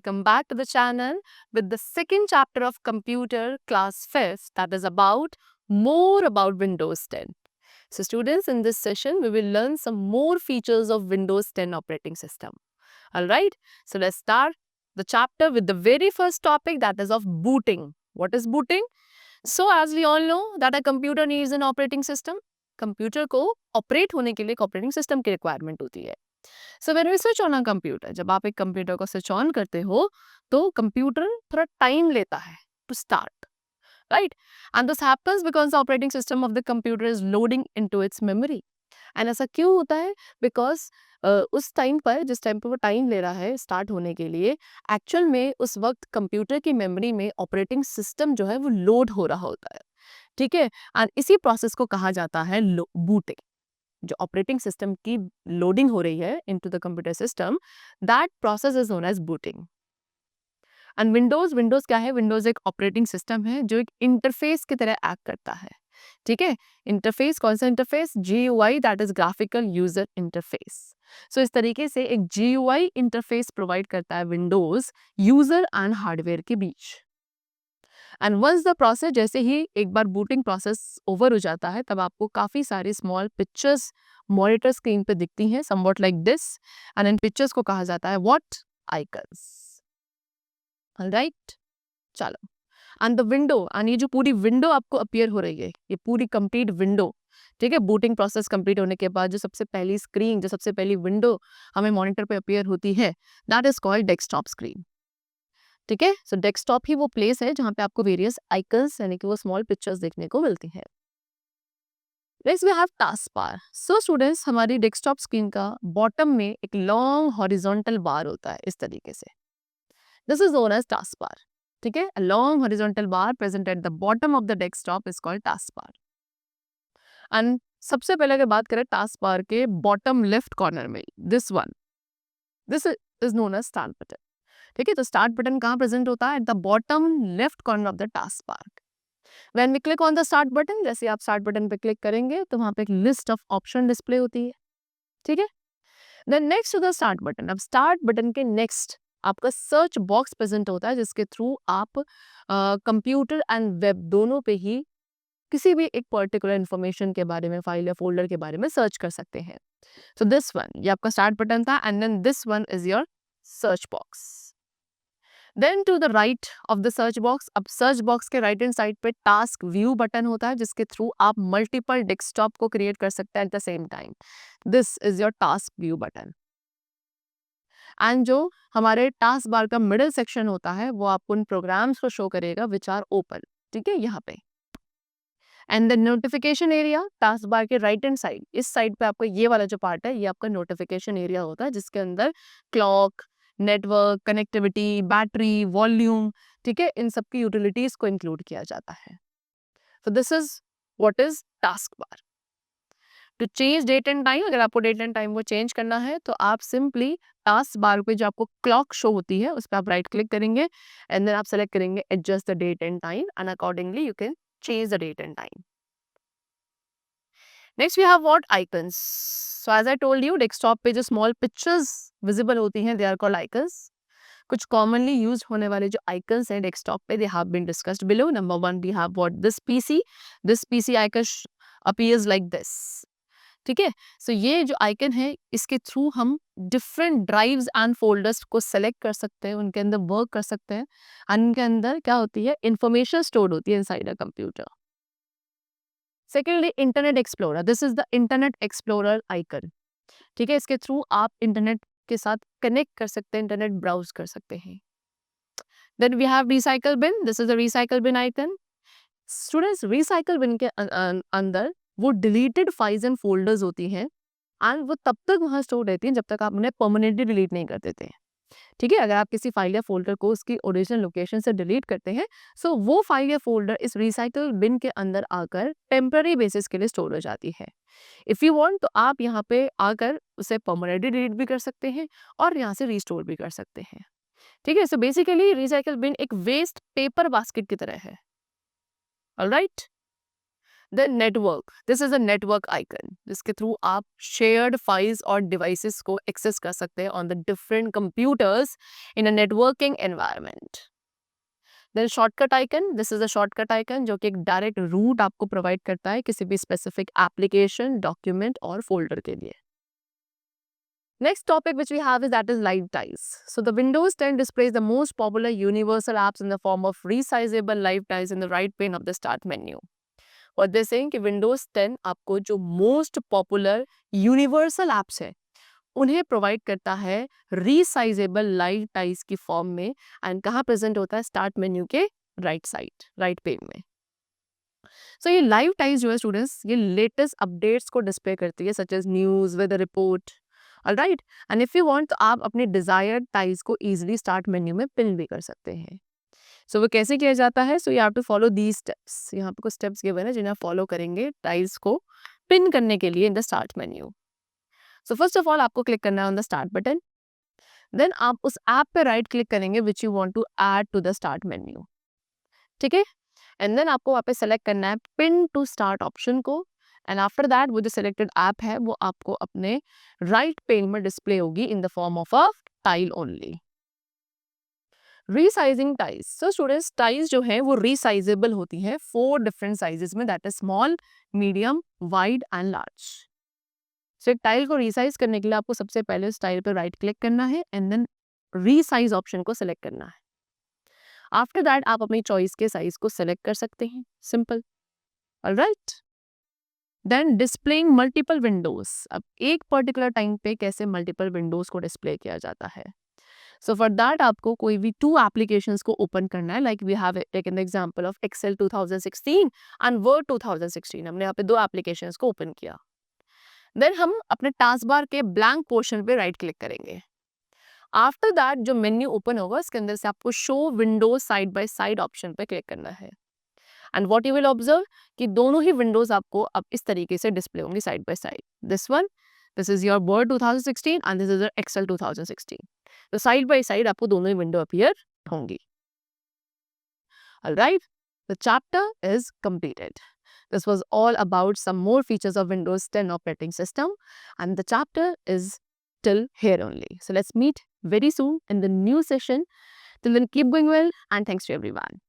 welcome back to the channel with the second chapter of Computer Class 5th, that is about more about Windows 10. So students, in this session we will learn some more features of Windows 10 operating system. Alright, so let's start the chapter with the very first topic, that is of booting. What is booting? So as we all know that a computer needs an operating system. Computer को operate होने के लिए एक operating system की requirement होती है. So when we switch on a computer, जब आप एक कंप्यूटर को स्विच ऑन करते हो तो कंप्यूटर थोड़ा टाइम लेता है to start, right? And this happens because the operating system of the computer is loading into its memory. And ऐसा क्यों होता है? बिकॉज उस टाइम पर, जिस टाइम पर वो टाइम ले रहा है स्टार्ट होने के लिए, एक्चुअल में उस वक्त कंप्यूटर की मेमोरी में ऑपरेटिंग सिस्टम जो है वो लोड हो रहा होता है. ठीक है, एंड इसी प्रोसेस को कहा जाता है बूटिंग. जो ऑपरेटिंग सिस्टम की लोडिंग हो रही है into the computer system, that process is known as booting. And Windows क्या है? विंडोज एक ऑपरेटिंग सिस्टम है जो एक इंटरफेस की तरह एक्ट करता है. ठीक है, इंटरफेस कौन सा interface? GUI, that is graphical user interface. So इस तरीके से एक GUI इंटरफेस प्रोवाइड करता है विंडोज यूजर एंड हार्डवेयर के बीच. एंड वंस द प्रोसेस, जैसे ही एक बार बूटिंग प्रोसेस ओवर हो जाता है, तब आपको काफ़ी सारी स्मॉल पिक्चर्स मॉनिटर स्क्रीन पे दिखती हैं, somewhat like this. And in pictures को कहा जाता है व्हाट? आइकन्स. ऑलराइट, चलो. एंड द विंडो, एंड ये जो पूरी विंडो आपको अपीयर हो रही है, ये पूरी कंप्लीट विंडो, ठीक है, बूटिंग प्रोसेस कंप्लीट होने के बाद जो सबसे पहली स्क्रीन, जो सबसे पहली विंडो हमें मॉनिटर पे अपीयर होती है, that is called desktop screen. ठीक है, सो डेस्कटॉप ही वो प्लेस है जहाँ पे आपको वेरियस आइकन्स यानी कि वो स्मॉल पिक्चर्स देखने को मिलती हैं. Next we have task bar. So students, हमारी डेस्कटॉप स्क्रीन का बॉटम में एक लॉन्ग हॉरिजॉन्टल बार होता है इस तरीके से. This is known as task bar. ठीक है, a long horizontal bar present at the bottom of the desktop is called task bar. And सबसे पहले अगर बात करें टास्क बार के बॉटम लेफ्ट कॉर्नर में, this one, this is known as start button. ठीक है, तो स्टार्ट बटन कहाँ प्रेजेंट होता है? At the bottom left corner of the task bar. When we click on the start button, जैसे आप स्टार्ट बटन पे क्लिक करेंगे तो वहां पे एक लिस्ट ऑफ ऑप्शन डिस्प्ले होती है. ठीक है, then next to the start button, अब स्टार्ट बटन के नेक्स्ट आपका सर्च बॉक्स प्रेजेंट होता है, जिसके थ्रू आप कंप्यूटर एंड वेब दोनों पे ही किसी भी एक पर्टिकुलर इंफॉर्मेशन के बारे में, फाइल या फोल्डर के बारे में सर्च कर सकते हैं. सो दिस वन, ये आपका स्टार्ट बटन था, and then this one is your search box. Then to the right of the search box, अब सर्च बॉक्स के राइट हैंड साइड पे टास्क व्यू बटन होता है, जिसके थ्रू आप मल्टीपल डेस्कटॉप को क्रिएट कर सकते हैं at the same time. This is your task view button. And जो हमारे टास्क बार का मिडिल सेक्शन होता है वो आपको उन प्रोग्राम्स को शो करेगा विच आर ओपन. ठीक है, यहाँ पे. And the notification area, task bar के राइट हैंड साइड, इस साइड पे आपका ये वाला जो पार्ट है, ये आपका नोटिफिकेशन एरिया होता है, जिसके अंदर clock, network, connectivity, battery, volume, ठीक है, इन सब की यूटिलिटीज को इंक्लूड किया जाता है. So this is what is task bar. To change date and time, अगर आपको डेट एंड टाइम को चेंज करना है तो आप सिंपली टास्क बार पे जो आपको क्लॉक शो होती है उस पर आप राइट क्लिक करेंगे, एंड देन आप सेलेक्ट करेंगे adjust the date and time, and accordingly you can change the date and time. Next we have what? Icons. So as I told you, desktop पे जो small pictures visible होती हैं, they are called icons. कुछ commonly used होने वाले जो icons हैं desktop पे, they have been discussed below. Number one, we have what? This PC. This PC icon appears like this. ठीक है, सो ये जो आइकन है, इसके थ्रू हम डिफरेंट ड्राइव्स एंड फोल्डर्स को सेलेक्ट कर सकते हैं, उनके अंदर वर्क कर सकते हैं, एंड उनके अंदर क्या होती है? इंफॉर्मेशन स्टोर होती है inside a computer. Secondly, internet explorer. This is the internet explorer icon. ठीक है, इसके थ्रू आप इंटरनेट के साथ कनेक्ट कर सकते हैं, इंटरनेट ब्राउज कर सकते हैं. Then we have recycle bin. This is a recycle bin icon. Students, recycle bin के अंदर वो डिलीटेड फाइल्स एंड फोल्डर्स होती हैं, एंड वो तब तक वहाँ स्टोर रहती हैं जब तक आप उन्हें परमानेंटली डिलीट नहीं कर देते हैं. ठीक है, अगर आप किसी फाइल या फोल्डर को उसकी ओरिजिनल लोकेशन से डिलीट करते हैं, सो वो फाइल या फोल्डर इस रिसाइकल बिन के अंदर आकर टेम्पररी बेसिस के लिए स्टोर हो जाती है. इफ़ यू वांट तो आप यहाँ पे आकर उसे परमानेंटली डिलीट भी कर सकते हैं और यहाँ से रीस्टोर भी कर सकते हैं. ठीक है, सो बेसिकली रिसाइकल बिन एक वेस्ट पेपर बास्केट की तरह है. Alright, then network, this is a network icon जिसके थ्रू आप शेयर्ड फाइल्स और डिवाइसेस को एक्सेस कर सकते हैं on the different computers in a networking environment. Then shortcut icon, this is a shortcut icon जो कि एक डायरेक्ट रूट आपको प्रोवाइड करता है किसी भी स्पेसिफिक एप्लीकेशन, डॉक्यूमेंट और फोल्डर के लिए। Next topic which we have is that is live ties. So the Windows 10 displays the most popular universal apps in the form of resizable live ties in the right pane of the start menu. What they're saying कि Windows 10 आपको जो most popular universal apps है उन्हें provide करता है रीसाइजेबल live ties की form में and कहाँ प्रेजेंट होता है स्टार्ट मेन्यू के राइट साइड, राइट पेन में। सो ये लाइव टाइज जो है स्टूडेंट्स ये लेटेस्ट अपडेट्स को डिस्प्ले करती है such as news, weather report, alright. And if you want तो आप अपने डिजायर्ड टाइज को इजीली स्टार्ट मेन्यू में पिन भी कर सकते हैं। सो वो कैसे किया जाता है? So you have to follow these steps. यहाँ पे कुछ स्टेप्स गिवन है जिन्हें आप फॉलो करेंगे टाइज को पिन करने के लिए in the start menu. So first of all आपको क्लिक करना है on the start button. Then आप उस ऐप पे राइट क्लिक करेंगे which you want to add to the start menu, ठीक है। एंड देन आपको वहाँ पे सेलेक्ट करना है पिन टू स्टार्ट ऑप्शन को एंड आफ्टर दैट वो जो सिलेक्टेड ऐप है वो आपको अपने राइट पेन में डिस्प्ले होगी in the form of a tile only. Resizing tiles, so students tiles जो है वो रीसाइजेबल होती है 4 डिफरेंट साइजेस में, that is small, medium, wide and large. So एक टाइल को रीसाइज करने के लिए आपको सबसे पहले उस टाइल पर राइट क्लिक करना है एंड देन रीसाइज ऑप्शन को सिलेक्ट करना है। आफ्टर दैट आप अपनी चॉइस के साइज को सिलेक्ट कर सकते हैं, simple, alright. Then displaying multiple windows, अब एक पर्टिकुलर टाइम पे कैसे मल्टीपल विंडोज को डिस्प्ले किया जाता है। सो फॉर दैट आपको कोई भी 2 एप्लीकेशंस को ओपन करना है, like we have taken the example of Excel 2016 and Word 2016। हमने यहाँ पे 2 एप्लीकेशंस को ओपन किया। देन हम अपने टास्क बार के ब्लैंक पोर्शन पे राइट क्लिक करेंगे। आफ्टर दैट जो मेन्यू ओपन होगा उसके अंदर से आपको show Windows side by side option पे क्लिक करना है and what you will observe कि दोनों ही विंडोज आपको अब इस तरीके से डिस्प्ले होंगी side by side. This one, this is your Word 2016 and this is your Excel 2016। तो साइड बाय साइड आपको दोनों ही विंडो अपीयर होंगी, alright. The chapter is completed. This was all about some more features of Windows 10 operating system and the chapter is till here only. So let's meet very soon in the new session. Till then keep going well and thanks to everyone.